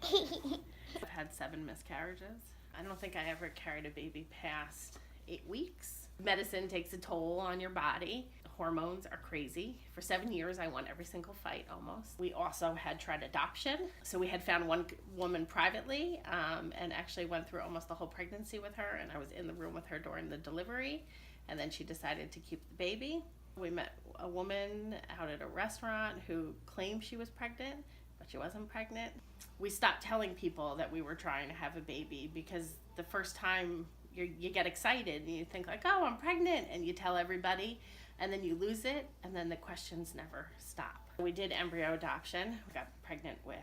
I've had 7 miscarriages. I don't think I ever carried a baby past 8 weeks. Medicine takes a toll on your body. Hormones are crazy. For 7 years, I won every single fight almost. We also had tried adoption. So we had found one woman privately and actually went through almost the whole pregnancy with her. And I was in the room with her during the delivery. And then she decided to keep the baby. We met a woman out at a restaurant who claimed she was pregnant, but she wasn't pregnant. We stopped telling people that we were trying to have a baby because the first time you get excited and you think like, oh, I'm pregnant, and you tell everybody, and then you lose it, and then the questions never stop. We did embryo adoption. We got pregnant with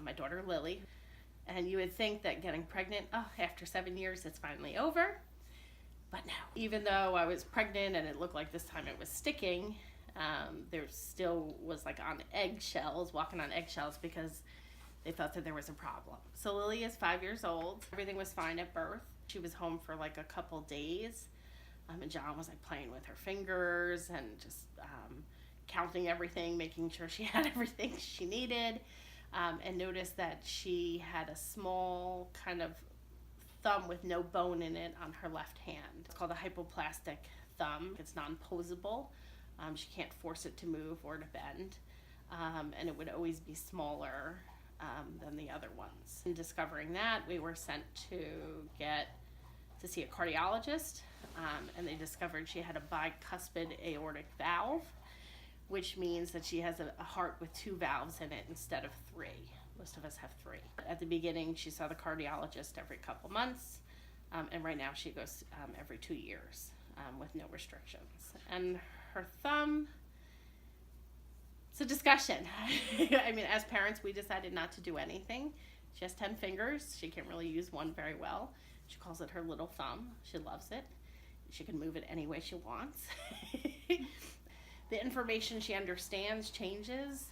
my daughter Lily, and you would think that getting pregnant, after 7 years, it's finally over. But no, even though I was pregnant and it looked like this time it was sticking, there still was like walking on eggshells because they thought that there was a problem. So Lily is 5 years old. Everything was fine at birth. She was home for like a couple days. And John was like playing with her fingers and just counting everything, making sure she had everything she needed, and noticed that she had a small kind of thumb with no bone in it on her left hand. It's called a hypoplastic thumb. It's non-posable. She can't force it to move or to bend, and it would always be smaller than the other ones. In discovering that, we were sent to see a cardiologist, and they discovered she had a bicuspid aortic valve, which means that she has a heart with 2 valves in it instead of 3. Most of us have 3. At the beginning, she saw the cardiologist every couple months, and right now she goes every 2 years with no restrictions. And her thumb, it's a discussion. I mean, as parents, we decided not to do anything. She has 10 fingers. She can't really use one very well. She calls it her little thumb. She loves it. She can move it any way she wants. The information she understands changes.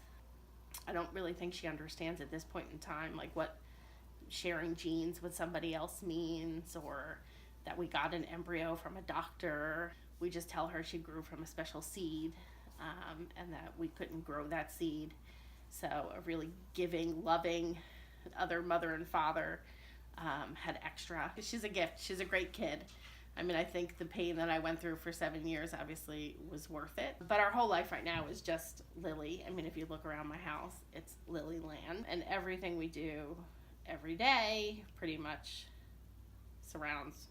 I don't really think she understands at this point in time, like what sharing genes with somebody else means, or that we got an embryo from a doctor. We just tell her she grew from a special seed, and that we couldn't grow that seed. So a really giving, loving other mother and father had extra. She's a gift. She's a great kid. I mean, I think the pain that I went through for 7 years obviously was worth it. But our whole life right now is just Lily. I mean, if you look around my house, it's Lily land. And everything we do every day pretty much surrounds